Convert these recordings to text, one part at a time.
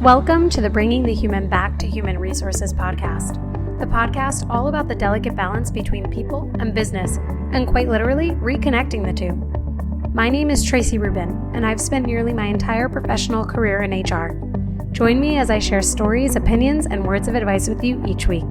Welcome to the Bringing the Human Back to Human Resources podcast, the podcast all about the delicate balance between people and business, and quite literally reconnecting the two. My name is Tracy Rubin, and I've spent nearly my entire professional career in HR. Join me as I share stories, opinions, and words of advice with you each week.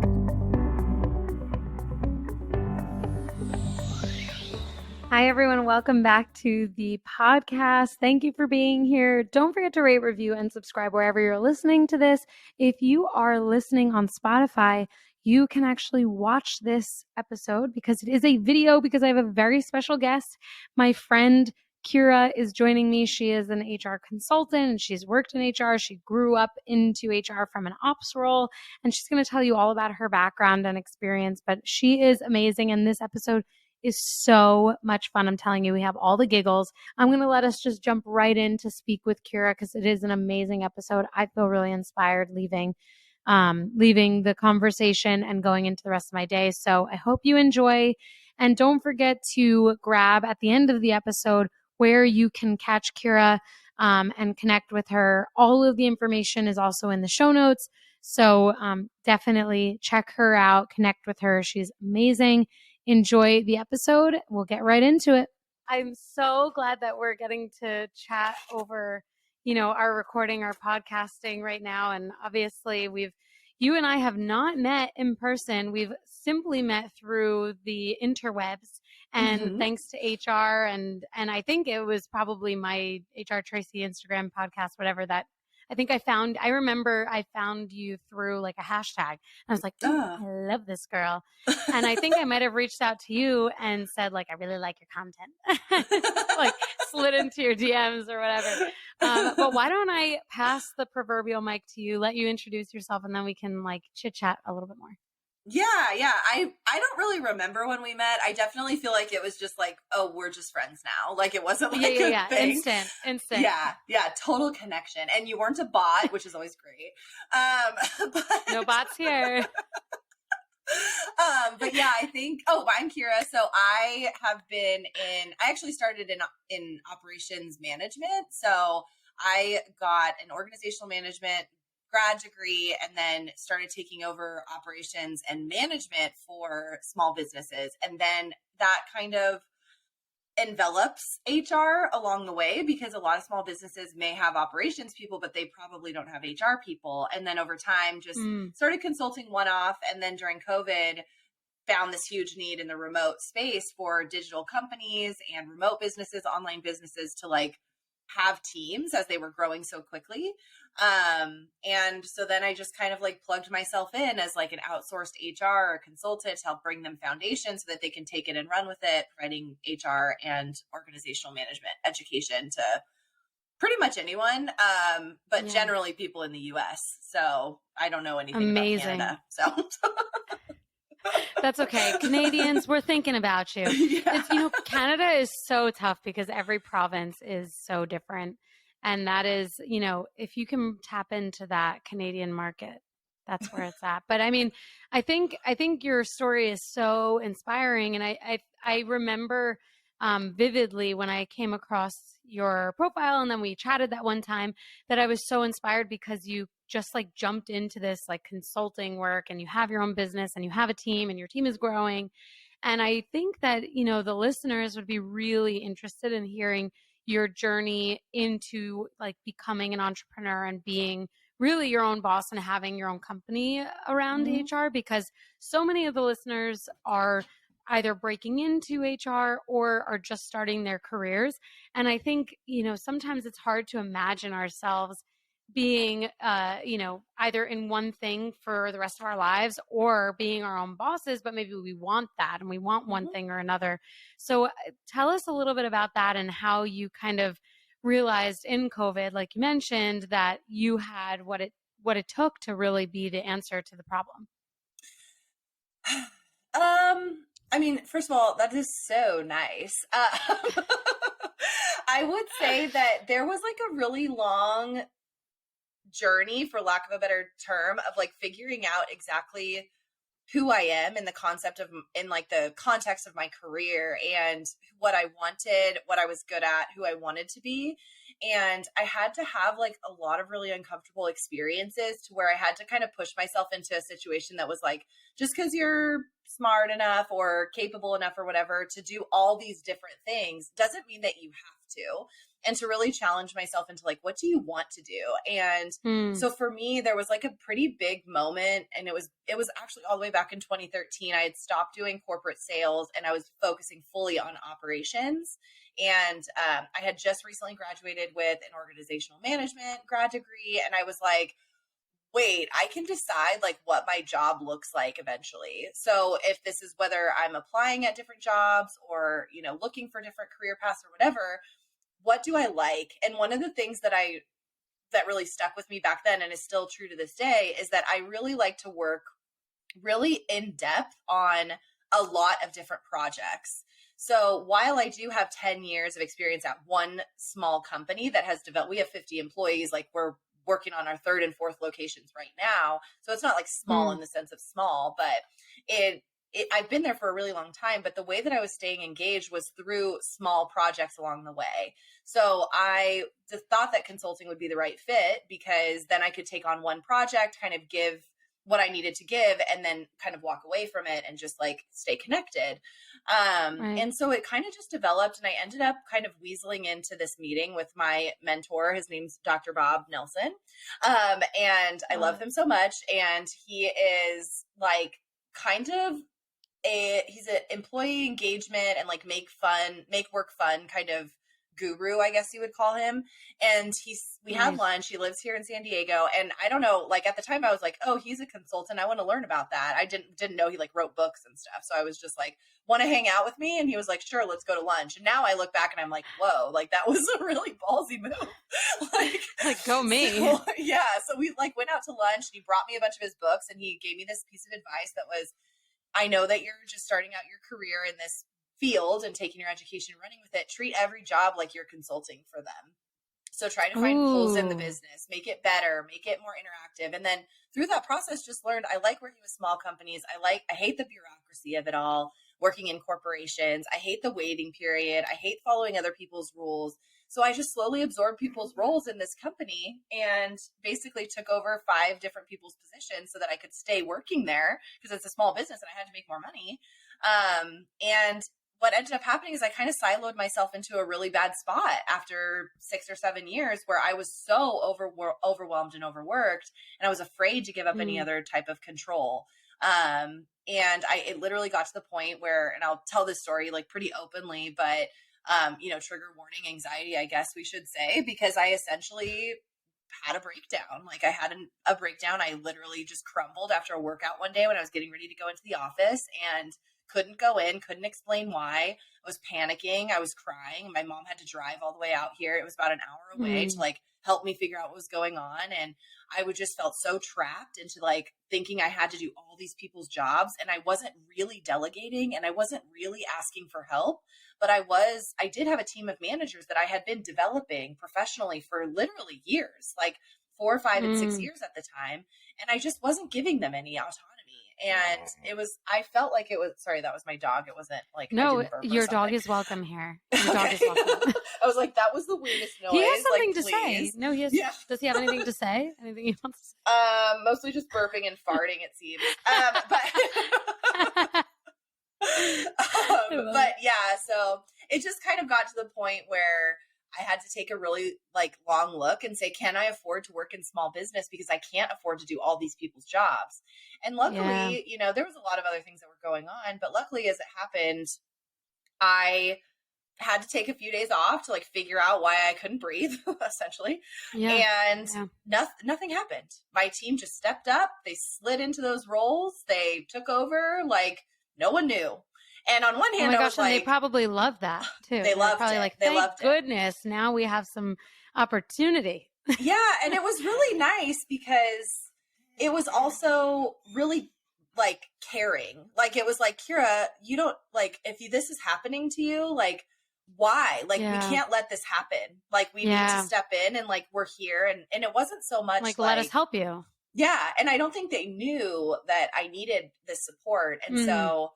Hi, everyone. Welcome back to the podcast. Thank you for being here. Don't forget to rate, review, and subscribe wherever you're listening to this. If you are listening on Spotify, you can actually watch this episode because it is a video because I have a very special guest. My friend Kira is joining me. She is an HR consultant and she's worked in HR. She grew up into HR from an ops role, and she's going to tell you all about her background and experience, but she is amazing. And this episode is so much fun. I'm telling you, we have all the giggles. I'm going to let us just jump right in to speak with Kira because it is an amazing episode. I feel really inspired leaving the conversation and going into the rest of my day. So I hope you enjoy, and don't forget to grab at the end of the episode where you can catch Kira and connect with her. All of the information is also in the show notes. So definitely check her out, connect with her. She's amazing. Enjoy the episode. We'll get right into it. I'm so glad that we're getting to chat over, our recording, our podcasting right now. And obviously you and I have not met in person. We've simply met through the interwebs, and thanks to HR. And I think it was probably my HR Tracy Instagram podcast, whatever that I remember I found you through like a hashtag. I was like, I love this girl. And I think I might have reached out to you and said, like, I really like your content. Like slid into your DMs or whatever. But why don't I pass the proverbial mic to you, let you introduce yourself, and then we can like chit chat a little bit more. Yeah. I don't really remember when we met. I definitely feel like it was just like, oh, we're just friends now. Like it wasn't like a thing. Instant. Yeah. Total connection. And you weren't a bot, which is always great. But no bots here. But yeah, I'm Kira. So I actually started in operations management. So I got an organizational management grad degree and then started taking over operations and management for small businesses. And then that kind of envelops HR along the way, because a lot of small businesses may have operations people, but they probably don't have HR people. And then over time, just started consulting one-off. And then during COVID, found this huge need in the remote space for digital companies and remote businesses, online businesses to like have teams as they were growing so quickly. And so then I just kind of like plugged myself in as like an outsourced HR or consultant to help bring them foundation so that they can take it and run with it, providing HR and organizational management education to pretty much anyone, but generally people in the US. So I don't know anything about Canada. So that's okay. Canadians, we're thinking about you. Yeah. Canada is so tough because every province is so different. And that is, if you can tap into that Canadian market, that's where it's at. But I mean, I think your story is so inspiring. And I remember vividly when I came across your profile and then we chatted that one time that I was so inspired because you just like jumped into this like consulting work, and you have your own business and you have a team and your team is growing. And I think that, the listeners would be really interested in hearing your journey into like becoming an entrepreneur and being really your own boss and having your own company around HR, because so many of the listeners are either breaking into HR or are just starting their careers. And I think, sometimes it's hard to imagine ourselves being, either in one thing for the rest of our lives or being our own bosses, but maybe we want that and we want one thing or another. So tell us a little bit about that and how you kind of realized in COVID, like you mentioned, that you had what it took to really be the answer to the problem. I mean, first of all, that is so nice. I would say that there was like a really long journey, for lack of a better term, of like figuring out exactly who I am in the context of my career and what I wanted, what I was good at, who I wanted to be. And I had to have like a lot of really uncomfortable experiences to where I had to kind of push myself into a situation that was like, just because you're smart enough or capable enough or whatever to do all these different things doesn't mean that you have to. And to really challenge myself into like, what do you want to do? And so for me, there was like a pretty big moment, and it was actually all the way back in 2013. I had stopped doing corporate sales and I was focusing fully on operations. And I had just recently graduated with an organizational management grad degree. And I was like, wait, I can decide like what my job looks like eventually. So if this is whether I'm applying at different jobs or, you know, looking for different career paths or whatever, what do I like? And one of the things that really stuck with me back then and is still true to this day is that I really like to work really in depth on a lot of different projects. So while I do have 10 years of experience at one small company that has developed, we have 50 employees, like we're working on our third and fourth locations right now. So it's not like small in the sense of small, but I've been there for a really long time, but the way that I was staying engaged was through small projects along the way. So I just thought that consulting would be the right fit because then I could take on one project, kind of give what I needed to give, and then kind of walk away from it and just like stay connected. And so it kind of just developed, and I ended up kind of weaseling into this meeting with my mentor. His name's Dr. Bob Nelson. And I love him so much. And he is like kind of he's an employee engagement and like make work fun kind of guru, I guess you would call him. And we had lunch. He lives here in San Diego. And I don't know, like at the time I was like, oh, he's a consultant. I want to learn about that. I didn't know he like wrote books and stuff. So I was just like, want to hang out with me? And he was like, sure, let's go to lunch. And now I look back and I'm like, whoa, like that was a really ballsy move. like go me. So, yeah. So we like went out to lunch and he brought me a bunch of his books and he gave me this piece of advice that was, I know that you're just starting out your career in this field and taking your education and running with it. Treat every job like you're consulting for them. So try to find holes in the business, make it better, make it more interactive. And then through that process, just learned I like working with small companies. I hate the bureaucracy of it all, working in corporations. I hate the waiting period. I hate following other people's rules. So I just slowly absorbed people's roles in this company and basically took over 5 different people's positions so that I could stay working there because it's a small business and I had to make more money. And what ended up happening is I kind of siloed myself into a really bad spot after 6 or 7 years where I was so overwhelmed and overworked, and I was afraid to give up any other type of control. And it literally got to the point where, and I'll tell this story like pretty openly, but trigger warning, anxiety, I guess we should say, because I essentially had a breakdown. Like I had a breakdown. I literally just crumbled after a workout one day when I was getting ready to go into the office and couldn't go in, couldn't explain why. I was panicking. I was crying. My mom had to drive all the way out here. It was about an hour away to like help me figure out what was going on. And I would just felt so trapped into like thinking I had to do all these people's jobs, and I wasn't really delegating and I wasn't really asking for help. But I did have a team of managers that I had been developing professionally for literally years, like 4, 5, and 6 years at the time. And I just wasn't giving them any autonomy. And I felt like it was, sorry, that was my dog. It wasn't like, no, your dog is welcome here. Your dog is welcome. I was like, that was the weirdest noise. He has something like, to say. No, he has. Yeah. Does he have anything to say? Anything he wants to say? Mostly just burping and farting, it seems. But yeah, so it just kind of got to the point where I had to take a really like long look and say, can I afford to work in small business? Because I can't afford to do all these people's jobs. And luckily, there was a lot of other things that were going on, but luckily as it happened, I had to take a few days off to like figure out why I couldn't breathe essentially. And nothing happened. My team just stepped up. They slid into those roles. They took over like no one knew. And on one hand, I was like, they probably loved that too. They loved probably it. Like, they loved goodness, now we have some opportunity. Yeah, and it was really nice because it was also really like caring. Like it was like, Kira, you don't like if this is happening to you, like why? Like we can't let this happen. Like we need to step in and like we're here. And it wasn't so much like let us help you. Yeah, and I don't think they knew that I needed this support, and so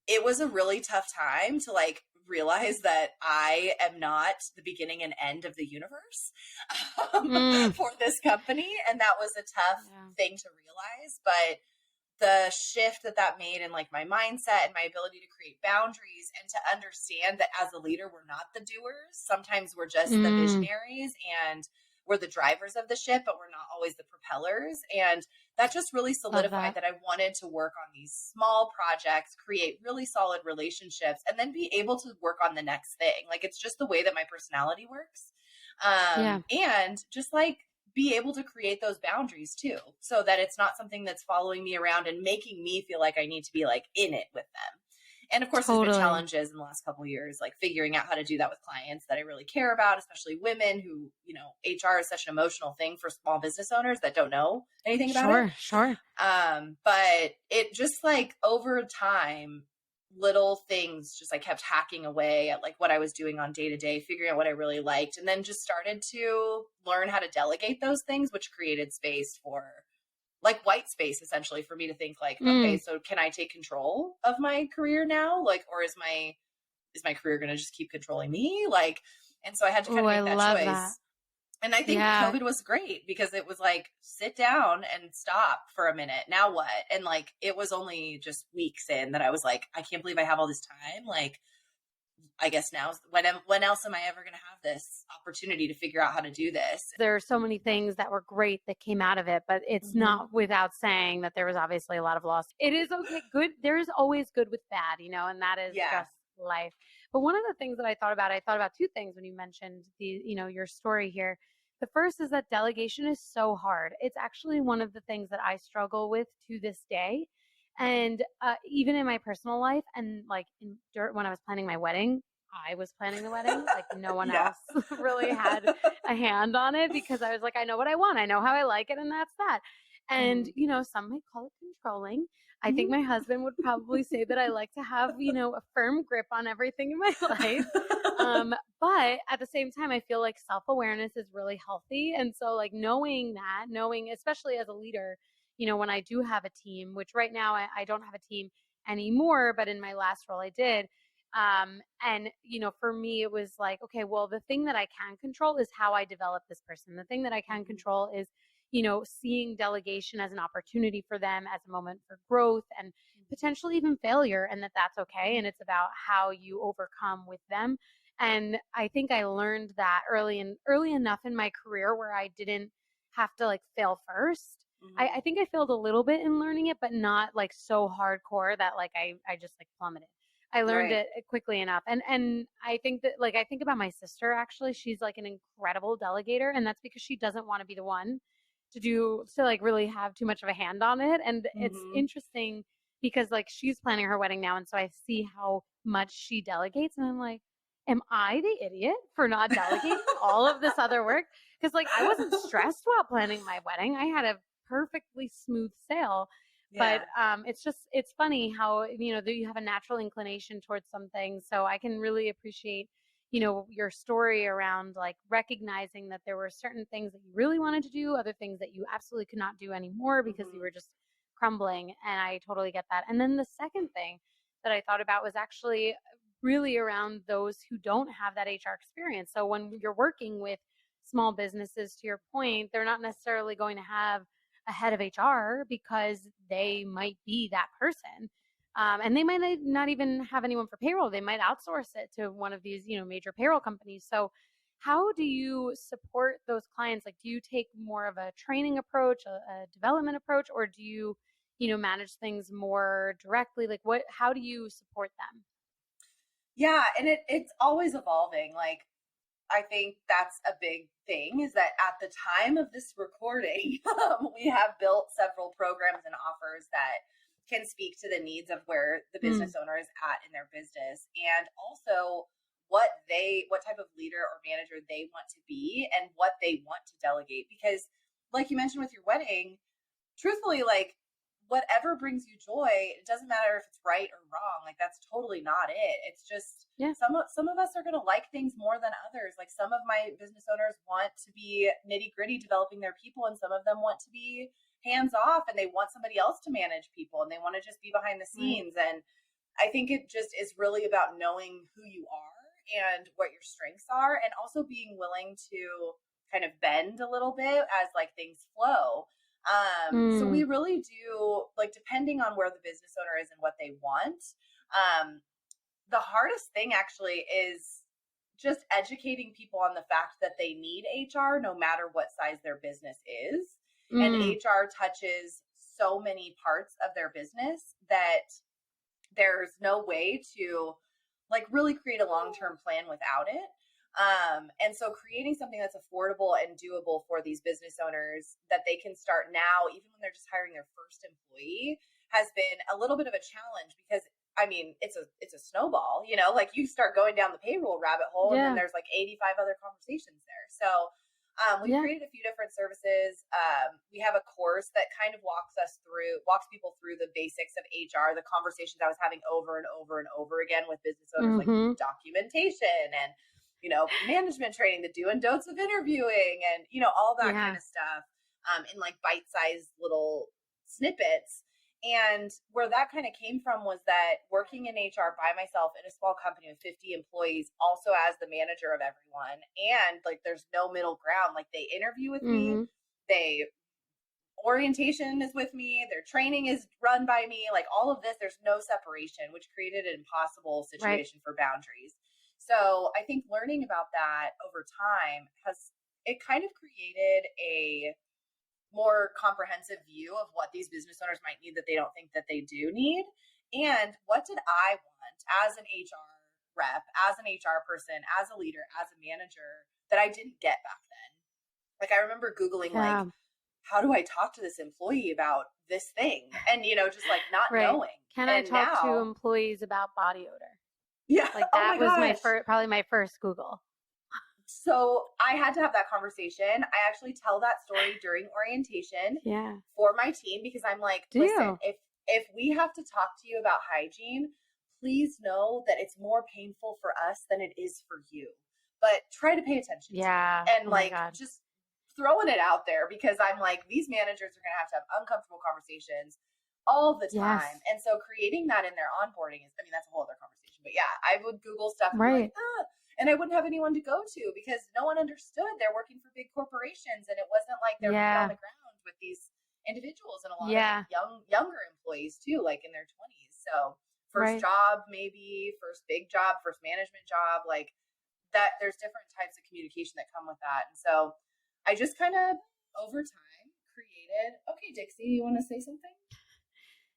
it was a really tough time to like realize that I am not the beginning and end of the universe Mm. for this company. And that was a tough thing to realize. But the shift that made in like my mindset and my ability to create boundaries and to understand that as a leader, we're not the doers. Sometimes we're just the visionaries and we're the drivers of the ship, but we're not always the propellers. And that just really solidified that I wanted to work on these small projects, create really solid relationships, and then be able to work on the next thing. Like, it's just the way that my personality works. And just like be able to create those boundaries too, so that it's not something that's following me around and making me feel like I need to be like in it with them. And of course, there's been challenges in the last couple of years, like figuring out how to do that with clients that I really care about, especially women who, you know, HR is such an emotional thing for small business owners that don't know anything about it. Sure. But it just like over time, little things just I kept hacking away at like what I was doing on day to day, figuring out what I really liked, and then just started to learn how to delegate those things, which created space for like white space essentially for me to think like, okay, so can I take control of my career now? Like, or is my career going to just keep controlling me? Like, and so I had to kind of make that choice. And I think COVID was great because it was like, sit down and stop for a minute. Now what? And like, it was only just weeks in that I was like, I can't believe I have all this time. Like, I guess now, when else am I ever going to have this opportunity to figure out how to do this? There are so many things that were great that came out of it, but it's not without saying that there was obviously a lot of loss. It is okay. Good. There's always good with bad, you know, and that is just life. But one of the things that I thought about two things when you mentioned your story here. The first is that delegation is so hard. It's actually one of the things that I struggle with to this day. And even in my personal life, and like when I was planning my wedding, I was planning the wedding. Like no one else really had a hand on it because I was like, I know what I want. I know how I like it. And that's that. And, some might call it controlling. I think my husband would probably say that I like to have, a firm grip on everything in my life. But at the same time, I feel like self-awareness is really healthy. And so like knowing, especially as a leader, when I do have a team, which right now I don't have a team anymore, but in my last role I did. And, for me, it was like, okay, well, the thing that I can control is how I develop this person. The thing that I can control is, seeing delegation as an opportunity for them, as a moment for growth and potentially even failure, and that's okay. And it's about how you overcome with them. And I think I learned that early enough in my career where I didn't have to like fail first. I think I failed a little bit in learning it, but not like so hardcore that like I just like plummeted. I learned it quickly enough. And I think that like I think about my sister actually, she's like an incredible delegator, and that's because she doesn't want to be the one to like really have too much of a hand on it. And it's interesting because like she's planning her wedding now, and so I see how much she delegates, and I'm like, am I the idiot for not delegating all of this other work? Because like I wasn't stressed while planning my wedding. I had a perfectly smooth sail. But it's funny how, you have a natural inclination towards some things. So I can really appreciate, your story around like recognizing that there were certain things that you really wanted to do, other things that you absolutely could not do anymore because you were just crumbling. And I totally get that. And then the second thing that I thought about was actually really around those who don't have that HR experience. So when you're working with small businesses, to your point, they're not necessarily going to have a head of HR because they might be that person. And they might not even have anyone for payroll. They might outsource it to one of these, major payroll companies. So how do you support those clients? Like, do you take more of a training approach, a development approach, or do you, manage things more directly? Like how do you support them? Yeah. And it's always evolving. Like, I think that's a big thing is that at the time of this recording, we have built several programs and offers that can speak to the needs of where the business owner is at in their business, and also what type of leader or manager they want to be and what they want to delegate. Because like you mentioned with your wedding, truthfully, like whatever brings you joy, it doesn't matter if it's right or wrong. Like that's totally not it. It's just some of us are going to like things more than others. Like some of my business owners want to be nitty gritty developing their people, and some of them want to be hands off and they want somebody else to manage people and they want to just be behind the scenes. And I think it just is really about knowing who you are and what your strengths are, and also being willing to kind of bend a little bit as like things flow. So we Mm, really do, like, depending on where the business owner is and what they want. Um, the hardest thing actually is just educating people on the fact that they need HR no matter what size their business is. And mm, HR touches so many parts of their business that there's no way to like really create a long-term plan without it. And so creating something that's affordable and doable for these business owners that they can start now, even when they're just hiring their first employee, has been a little bit of a challenge because I mean, it's a snowball, you know, like you start going down the payroll rabbit hole and then yeah. there's like 85 other conversations there. So we've Yeah. created a few different services. We have a course that kind of walks people through the basics of HR, the conversations I was having over and over and over again with business owners, like Mm-hmm. documentation and, you know, management training, the do and don'ts of interviewing and, you know, all that kind Yeah. of stuff in like bite-sized little snippets. And where that kind of came from was that working in HR by myself in a small company with 50 employees, also as the manager of everyone, and like there's no middle ground. Like they interview with me, Mm-hmm. they orientation is with me, their training is run by me, like all of this, there's no separation, which created an impossible Right. situation for boundaries. So I think learning about that over time has it kind of created a more comprehensive view of what these business owners might need that they don't think that they do need. And what did I want as an HR rep, as an HR person, as a leader, as a manager that I didn't get back then? Like I remember Googling like, Yeah. how do I talk to this employee about this thing? And you know, just like not Right. knowing. Can I And talk to now, employees about body odor? yeah, Like oh that my was my gosh. first, probably my first Google. So I had to have that conversation. I actually tell that story during orientation Yeah. for my team because I'm like, Do listen, you? if we have to talk to you about hygiene, please know that it's more painful for us than it is for you. But try to pay attention to Yeah. it and Oh my like God. just throwing it out there because I'm like, these managers are going to have uncomfortable conversations all the time. Yes. And so creating that in their onboarding is, I mean, that's a whole other conversation. But yeah, I would Google stuff and be like, Right. and I wouldn't have anyone to go to because no one understood they're working for big corporations and it wasn't like they're feet on Yeah. the ground with these individuals and a lot of Yeah. younger employees too, like in their 20s. So first Right. job, maybe first big job, first management job, like that there's different types of communication that come with that. And so I just kind of over time created, okay, Dixie, you want to say something?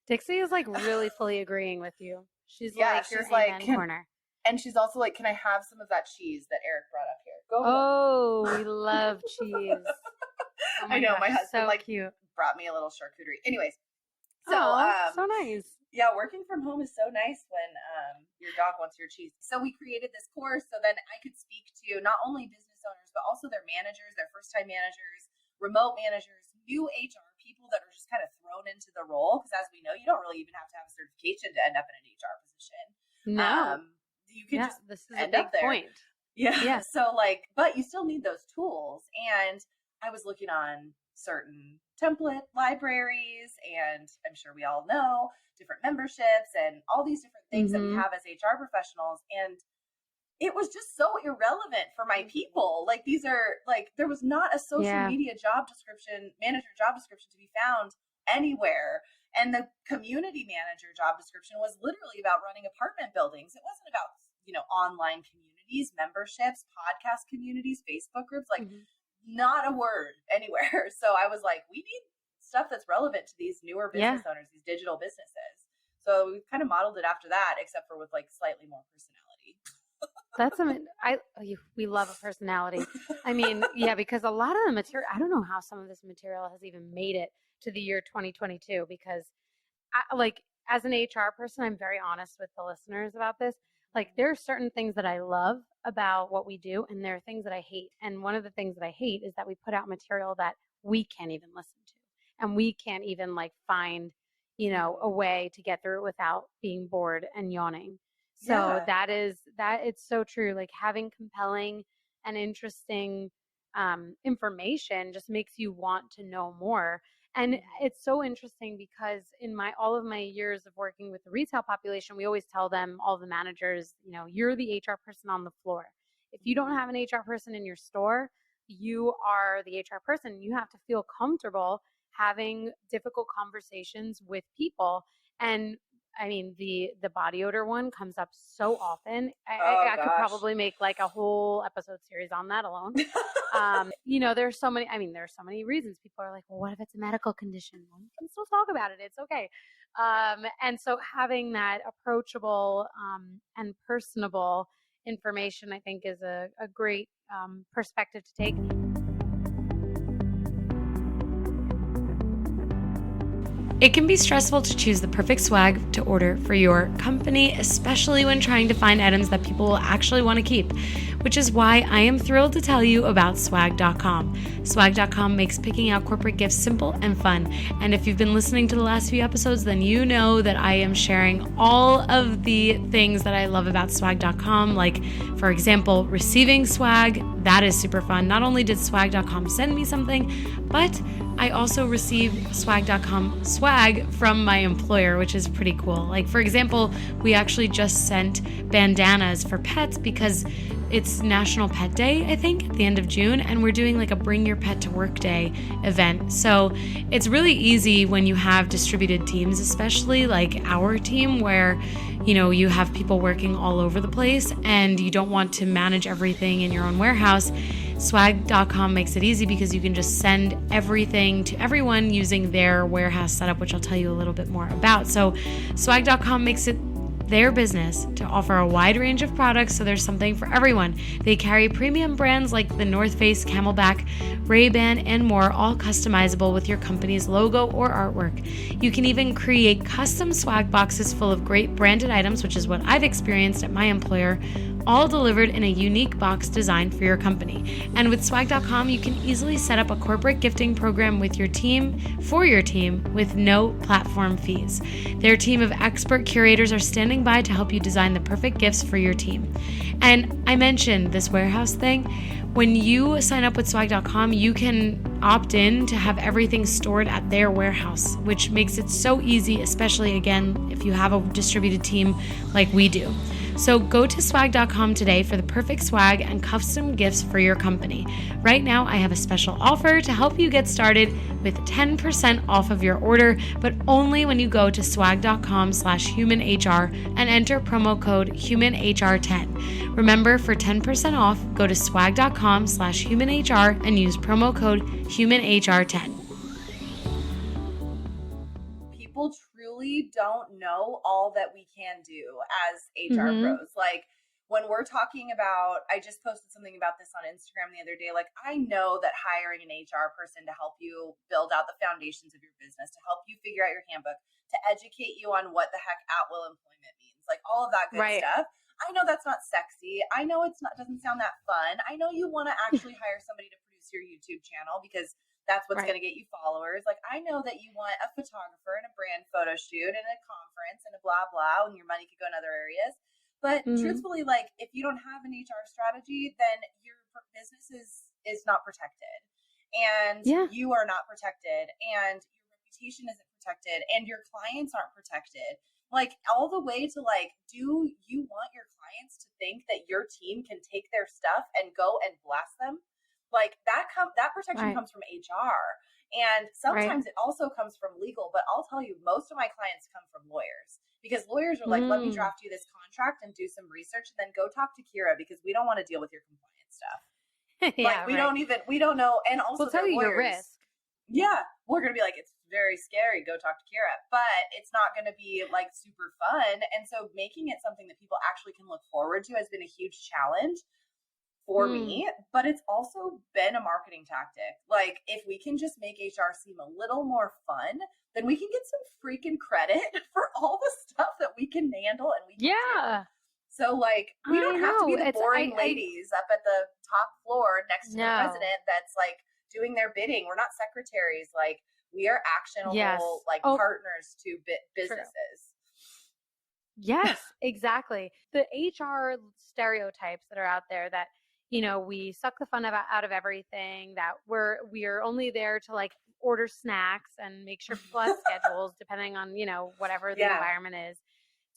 Dixie is like really fully agreeing with you. She's Yeah, like your she's like, amen corner. and she's also like, can I have some of that cheese that Eric brought up here? Go Oh, we ahead. love cheese. Oh I my know my gosh, husband so like cute. brought me a little charcuterie. Anyways, so Oh, so nice. yeah, working from home is so nice when your dog wants your cheese. So we created this course so then I could speak to not only business owners but also their managers, their first time managers, remote managers, new HR people that are just kind of thrown into the role because as we know, you don't really even have to have a certification to end up in an HR position. No. You can Yeah, just this is a end big up there. point. Yeah. Yeah. So like, but you still need those tools. And I was looking on certain template libraries, and I'm sure we all know different memberships and all these different things that we Mm-hmm. have as HR professionals. And it was just so irrelevant for my people. Like these are like there was not a social Yeah. media job description, manager job description to be found anywhere. And the community manager job description was literally about running apartment buildings. It wasn't about, you know, online communities, memberships, podcast communities, Facebook groups, like Mm-hmm. not a word anywhere. So I was like, we need stuff that's relevant to these newer Yeah. business owners, these digital businesses. So we kind of modeled it after that, except for with like slightly more personality. That's we love a personality. I mean, yeah, because a lot of the material, I don't know how some of this material has even made it to the year 2022 because I, like as an HR person, I'm very honest with the listeners about this. Like there are certain things that I love about what we do and there are things that I hate. And one of the things that I hate is that we put out material that we can't even listen to and we can't even like find, a way to get through it without being bored and yawning. So Yeah. that it's so true. Like having compelling and interesting information just makes you want to know more. And it's so interesting because in all of my years of working with the retail population, we always tell them, all the managers, you're the HR person on the floor. If you don't have an HR person in your store, you are the HR person. You have to feel comfortable having difficult conversations with people. And I mean, the body odor one comes up so often. Oh I could gosh. probably make like a whole episode series on that alone. There's so many, there's so many reasons people are like, well, what if it's a medical condition? Well, we can still talk about it. It's okay. And so having that approachable and personable information, I think, is a great perspective to take. It can be stressful to choose the perfect swag to order for your company, especially when trying to find items that people will actually want to keep, which is why I am thrilled to tell you about swag.com. Swag.com makes picking out corporate gifts simple and fun. And if you've been listening to the last few episodes, then you know that I am sharing all of the things that I love about swag.com. Like, for example, receiving swag. That is super fun. Not only did swag.com send me something, but I also received swag.com swag from my employer, which is pretty cool. Like, for example, we actually just sent bandanas for pets because it's National Pet Day, I think, at the end of June, and we're doing like a Bring Your Pet to Work Day event. So it's really easy when you have distributed teams, especially like our team, where you have people working all over the place and you don't want to manage everything in your own warehouse. Swag.com makes it easy because you can just send everything to everyone using their warehouse setup, which I'll tell you a little bit more about. So swag.com makes it their business to offer a wide range of products, so there's something for everyone. They carry premium brands like the North Face, Camelback, Ray-Ban, and more, all customizable with your company's logo or artwork. You can even create custom swag boxes full of great branded items, which is what I've experienced at my employer, all delivered in a unique box designed for your company. And with swag.com, you can easily set up a corporate gifting program with your team, for your team, with no platform fees. Their team of expert curators are standing by to help you design the perfect gifts for your team. And I mentioned this warehouse thing. When you sign up with swag.com, you can opt in to have everything stored at their warehouse, which makes it so easy, especially, again, if you have a distributed team like we do. So go to swag.com today for the perfect swag and custom gifts for your company. Right now, I have a special offer to help you get started with 10% off of your order, but only when you go to swag.com/humanhr and enter promo code HUMANHR10. Remember, for 10% off, go to swag.com/humanhr and use promo code HUMANHR10. People truly don't know all that we can do as HR pros. Like, when we're talking about, I just posted something about this on Instagram the other day. Like, I know that hiring an HR person to help you build out the foundations of your business, to help you figure out your handbook, to educate you on what the heck at-will employment means, like all of that good stuff. I know that's not sexy. I know doesn't sound that fun. I know you want to actually hire somebody to produce your YouTube channel because that's what's going to get you followers. Like, I know that you want a photographer and a brand photo shoot and a conference and a blah, blah, and your money could go in other areas. But truthfully, like, if you don't have an HR strategy, then your business is not protected, and you are not protected, and your reputation isn't protected, and your clients aren't protected. Like, all the way to, like, do you want your clients to think that your team can take their stuff and go and blast them? Like, that protection comes from HR, and sometimes it also comes from legal. But I'll tell you, most of my clients come from lawyers, because lawyers are like, let me draft you this contract and do some research, and then go talk to Kira, because we don't want to deal with your compliance stuff. We don't know. And also, we'll tell you your risk. Yeah, we're gonna be like, it's very scary, go talk to Kira, but it's not gonna be like super fun. And so making it something that people actually can look forward to has been a huge challenge for me, but it's also been a marketing tactic. Like, if we can just make HR seem a little more fun, then we can get some freaking credit for all the stuff that we can handle and we can do. So, like, we don't have to be the boring ladies up at the top floor next to the president that's like doing their bidding. We're not secretaries. Like, we are actionable partners to businesses. Yes, exactly. The HR stereotypes that are out there, that we suck the fun out of everything, that we are only there to like order snacks and make sure people have schedules depending on, whatever the environment is,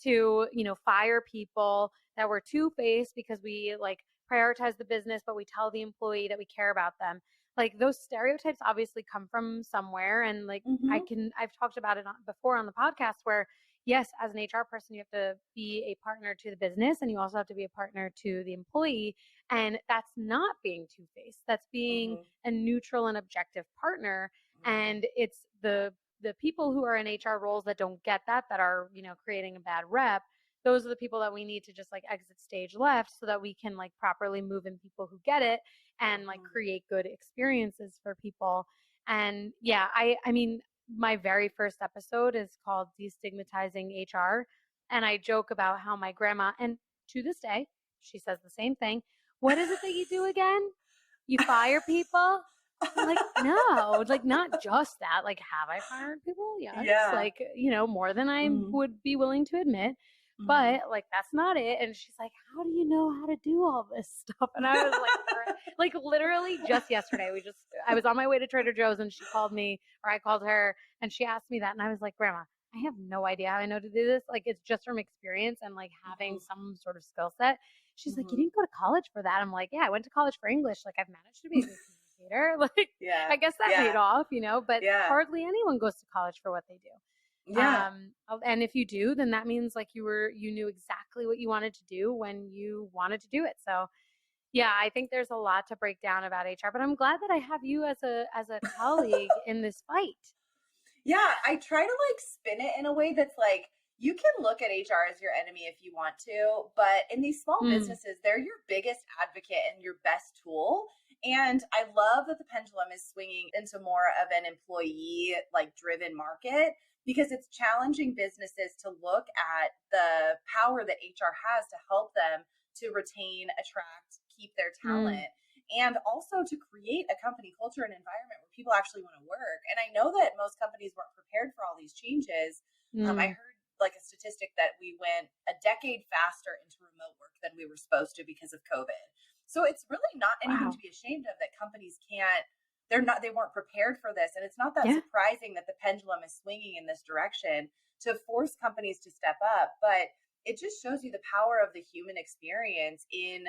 to, fire people that were two-faced because we like prioritize the business, but we tell the employee that we care about them. Like those stereotypes obviously come from somewhere. And like, I've talked about it before on the podcast where, yes, as an HR person, you have to be a partner to the business and you also have to be a partner to the employee. And that's not being two-faced. That's being a neutral and objective partner. And it's the people who are in HR roles that don't get that are, creating a bad rep. Those are the people that we need to just like exit stage left so that we can like properly move in people who get it and like create good experiences for people. And yeah, I mean, my very first episode is called Destigmatizing HR. And I joke about how my grandma, and to this day, she says the same thing. What is it that you do again? You fire people? I'm like, no, like not just that. Like, have I fired people? Yes. Yeah. Like, more than I would be willing to admit. But like, that's not it. And she's like, how do you know how to do all this stuff? And I was like literally just yesterday, I was on my way to Trader Joe's and she called me, or I called her, and she asked me that. And I was like, Grandma, I have no idea how I know to do this. Like, it's just from experience and like having some sort of skill set. She's like, you didn't go to college for that. I'm like, yeah, I went to college for English. Like, I've managed to be a good communicator. Like, I guess that paid off, but hardly anyone goes to college for what they do. Yeah. And if you do, then that means like you knew exactly what you wanted to do when you wanted to do it. So yeah, I think there's a lot to break down about HR, but I'm glad that I have you as a colleague in this fight. Yeah, I try to like spin it in a way that's like, you can look at HR as your enemy if you want to, but in these small businesses, they're your biggest advocate and your best tool. And I love that the pendulum is swinging into more of an employee like driven market, because it's challenging businesses to look at the power that HR has to help them to retain, attract, keep their talent. And also to create a company culture and environment where people actually want to work. And I know that most companies weren't prepared for all these changes. I heard like a statistic that we went a decade faster into remote work than we were supposed to because of COVID. So it's really not anything to be ashamed of that companies they weren't prepared for this. And it's not that surprising that the pendulum is swinging in this direction to force companies to step up. But it just shows you the power of the human experience in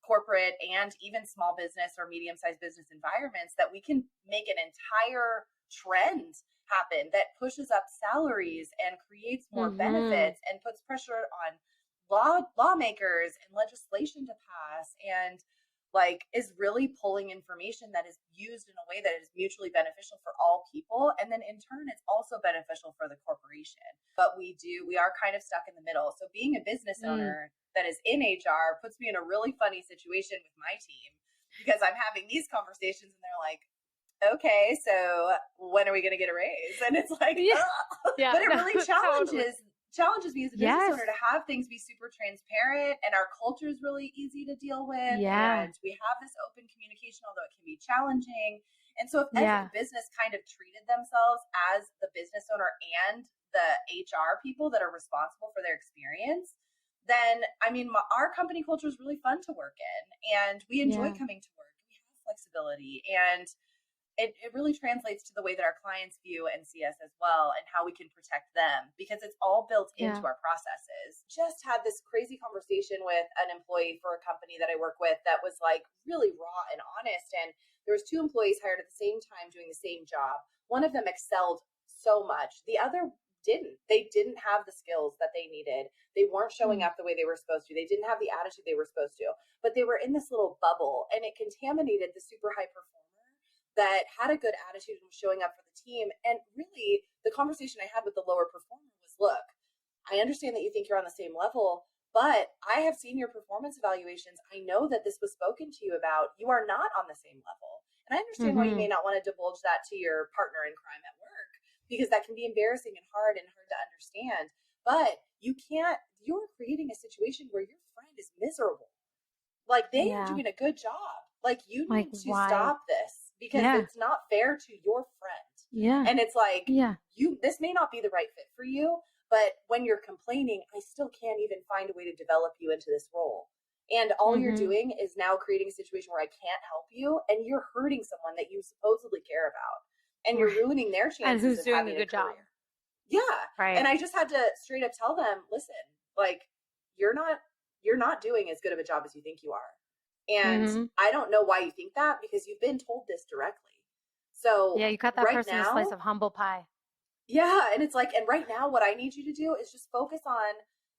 corporate and even small business or medium-sized business environments, that we can make an entire trend happen that pushes up salaries and creates more benefits and puts pressure on lawmakers and legislation to pass, and like is really pulling information that is used in a way that is mutually beneficial for all people. And then in turn, it's also beneficial for the corporation. But we are kind of stuck in the middle. So being a business owner that is in HR puts me in a really funny situation with my team, because I'm having these conversations and they're like, okay, so when are we going to get a raise? And it's like, but it really challenges me as a business owner to have things be super transparent, and our culture is really easy to deal with. And we have this open communication, although it can be challenging. And so if every business kind of treated themselves as the business owner and the HR people that are responsible for their experience, then, I mean, our company culture is really fun to work in, and we enjoy coming to work. We have flexibility, and it really translates to the way that our clients view and see us as well, and how we can protect them, because it's all built into our processes. Just had this crazy conversation with an employee for a company that I work with that was like really raw and honest. And there was 2 employees hired at the same time doing the same job. One of them excelled so much. The other didn't. They didn't have the skills that they needed. They weren't showing up the way they were supposed to. They didn't have the attitude they were supposed to, but they were in this little bubble, and it contaminated the super high performer that had a good attitude and was showing up for the team. And really the conversation I had with the lower performer was, look, I understand that you think you're on the same level, but I have seen your performance evaluations. I know that this was spoken to you about. You are not on the same level. And I understand why you may not want to divulge that to your partner in crime at work, because that can be embarrassing and hard to understand. But you're creating a situation where your friend is miserable. Like, they are doing a good job. Like, you need to stop this, because it's not fair to your friend. Yeah. And it's like, this may not be the right fit for you, but when you're complaining, I still can't even find a way to develop you into this role. And all you're doing is now creating a situation where I can't help you, and you're hurting someone that you supposedly care about. and you're ruining their chances and who's of doing having a good job. Yeah. Right. And I just had to straight up tell them, listen, like you're not doing as good of a job as you think you are. And I don't know why you think that, because you've been told this directly. So yeah, you cut that right person now, a slice of humble pie. Yeah. And it's like, and right now what I need you to do is just focus on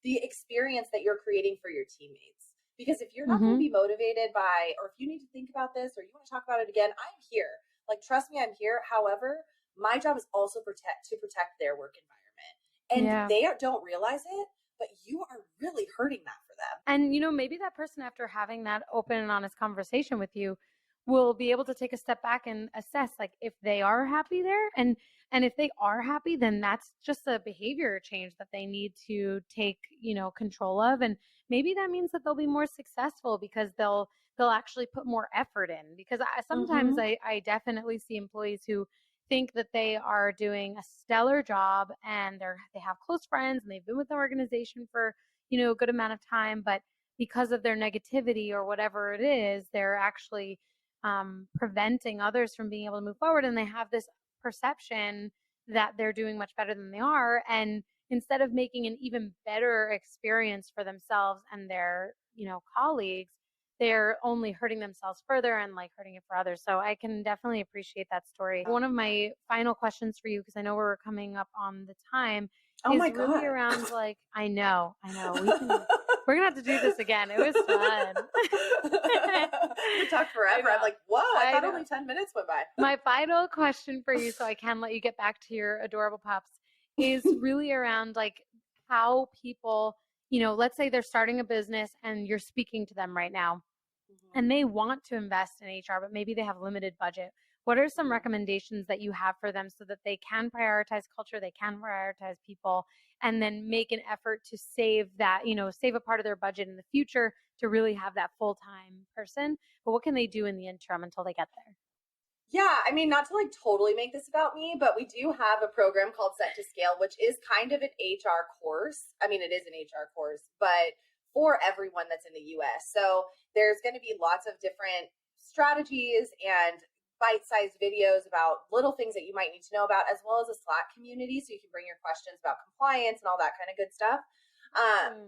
the experience that you're creating for your teammates. Because if you're not going to be motivated by, or if you need to think about this, or you want to talk about it again, I'm here. Like, trust me, I'm here. However, my job is also to protect their work environment. And they don't realize it, but you are really hurting that for them. And, you know, maybe that person, after having that open and honest conversation with you, will be able to take a step back and assess, like, if they are happy there. And if they are happy, then that's just a behavior change that they need to take, you know, control of. And maybe that means that they'll be more successful because they'll actually put more effort in. Because sometimes I definitely see employees who think that they are doing a stellar job and they have close friends and they've been with the organization for, you know, a good amount of time, but because of their negativity or whatever it is, they're actually preventing others from being able to move forward. And they have this perception that they're doing much better than they are. And instead of making an even better experience for themselves and their, you know, colleagues, they're only hurting themselves further and like hurting it for others. So I can definitely appreciate that story. One of my final questions for you, because I know we're coming up on the time, is really around like, I know. We're going to have to do this again. It was fun. We talked forever. I'm like, whoa, I thought only 10 minutes went by. My final question for you, so I can let you get back to your adorable pups, is really around like how people, you know, let's say they're starting a business and you're speaking to them right now and they want to invest in HR, but maybe they have limited budget. What are some recommendations that you have for them so that they can prioritize culture, they can prioritize people, and then make an effort to save that, you know, save a part of their budget in the future to really have that full-time person? But what can they do in the interim until they get there? Yeah, I mean, not to like totally make this about me, but we do have a program called Set to Scale, which is kind of an HR course. I mean, it is an HR course, but for everyone that's in the US. So there's going to be lots of different strategies and bite-sized videos about little things that you might need to know about, as well as a Slack community, so you can bring your questions about compliance and all that kind of good stuff.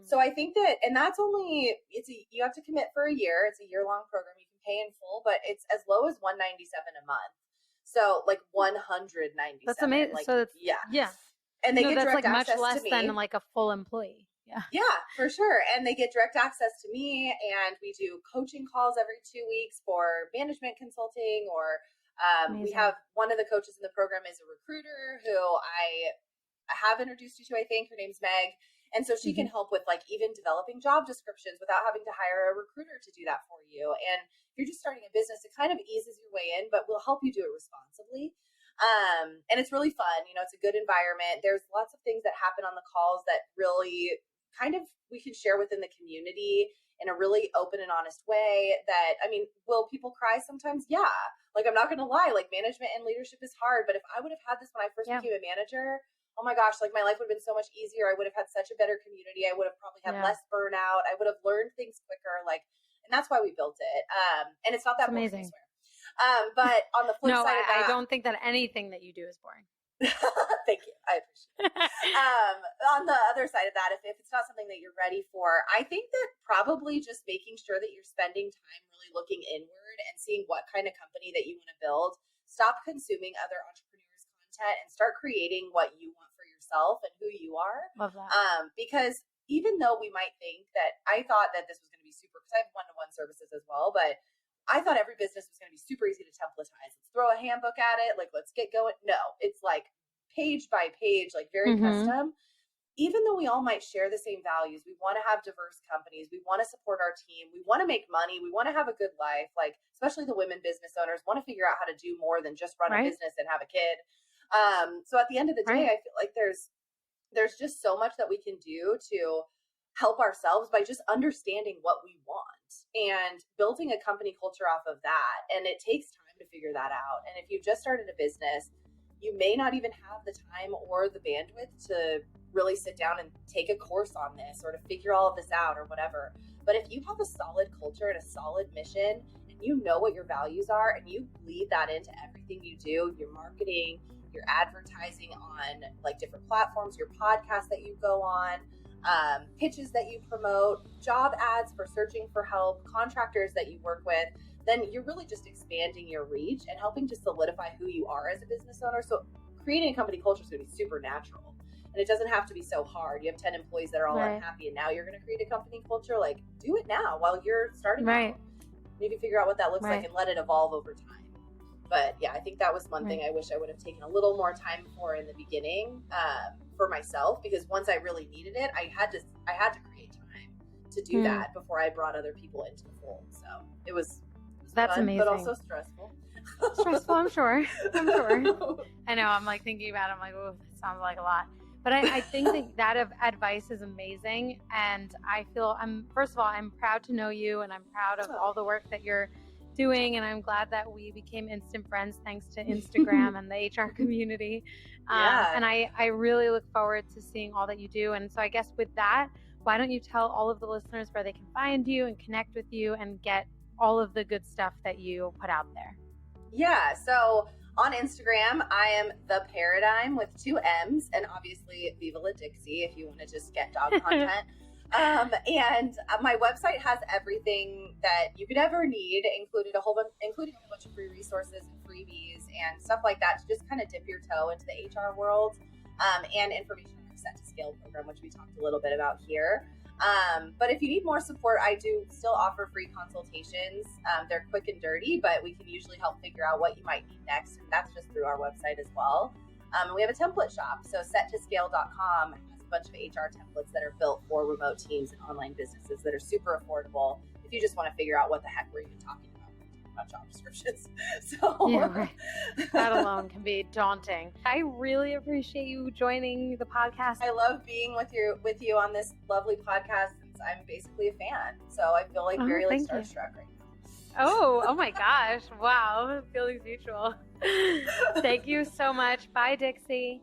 So I think that, and that's only, you have to commit for a year. It's a year-long program. You can pay in full, but it's as low as $197 a month. So like $197. That's amazing. Like, so it's, yeah. And they get direct like access much less to me. than like a full employee. Yeah, for sure. And they get direct access to me, and we do coaching calls every 2 weeks for management consulting, or we have one of the coaches in the program is a recruiter who I have introduced you to, I think. Her name's Meg. And so she can help with like even developing job descriptions without having to hire a recruiter to do that for you. And if you're just starting a business, it kind of eases your way in, but will help you do it responsibly. And it's really fun. You know, it's a good environment. There's lots of things that happen on the calls that really kind of we can share within the community in a really open and honest way. That, I mean, will people cry sometimes? Yeah. Like, I'm not going to lie, like management and leadership is hard, but if I would have had this when I first became a manager, oh my gosh, like my life would have been so much easier. I would have had such a better community. I would have probably had less burnout. I would have learned things quicker. Like, and that's why we built it. And it's not that boring, I swear. But on the flip side of that, I don't think that anything that you do is boring. Thank you. I appreciate it. On the other side of that, if it's not something that you're ready for, I think that probably just making sure that you're spending time really looking inward and seeing what kind of company that you want to build. Stop consuming other entrepreneurs' content and start creating what you want for yourself and who you are. Love that. Because even though we might think that, I thought that this was going to be super, because I have one-to-one services as well, but I thought every business was going to be super easy to templatize. Let's throw a handbook at it. Like, let's get going. No, it's like page by page, like very custom. Even though we all might share the same values, we want to have diverse companies. We want to support our team. We want to make money. We want to have a good life. Like, especially the women business owners want to figure out how to do more than just run a business and have a kid. So at the end of the day, I feel like there's just so much that we can do to help ourselves by just understanding what we want and building a company culture off of that. And it takes time to figure that out. And if you've just started a business, you may not even have the time or the bandwidth to really sit down and take a course on this or to figure all of this out or whatever. But if you have a solid culture and a solid mission, and you know what your values are and you bleed that into everything you do, your marketing, your advertising on like different platforms, your podcast that you go on, pitches that you promote, job ads for searching for help, contractors that you work with, then you're really just expanding your reach and helping to solidify who you are as a business owner. So creating a company culture is going to be super natural. And it doesn't have to be so hard. You have 10 employees that are all unhappy and now you're going to create a company culture. Like, do it now while you're starting out. You can figure out what that looks like and let it evolve over time. But yeah, I think that was one thing I wish I would have taken a little more time for in the beginning for myself, because once I really needed it, I had to create time to do that before I brought other people into the fold. So it was That's fun, amazing. but also stressful. Stressful, I'm sure. I know. I'm like thinking about it. I'm like, oh, that sounds like a lot. But I think that advice is amazing. And I feel first of all, I'm proud to know you and I'm proud of all the work that you're doing. And I'm glad that we became instant friends thanks to Instagram and the HR community. And I really look forward to seeing all that you do. And so I guess with that, why don't you tell all of the listeners where they can find you and connect with you and get all of the good stuff that you put out there? Yeah. So on Instagram, I am The Paradigm with 2 M's and obviously Viva La Dixie if you want to just get dog content. And my website has everything that you could ever need, including a whole bunch of free resources and freebies and stuff like that to just kind of dip your toe into the HR world, and information on our Set to Scale program, which we talked a little bit about here. But if you need more support, I do still offer free consultations. They're quick and dirty, but we can usually help figure out what you might need next. And that's just through our website as well. And we have a template shop. So settoscale.com has a bunch of HR templates that are built for remote teams and online businesses that are super affordable if you just want to figure out what the heck we're even talking about job descriptions. So yeah, right. That alone can be daunting. I really appreciate you joining the podcast. I love being with you on this lovely podcast since I'm basically a fan. So I feel like very like starstruck right now. Oh my gosh. Wow. Feelings mutual. Thank you so much. Bye, Dixie.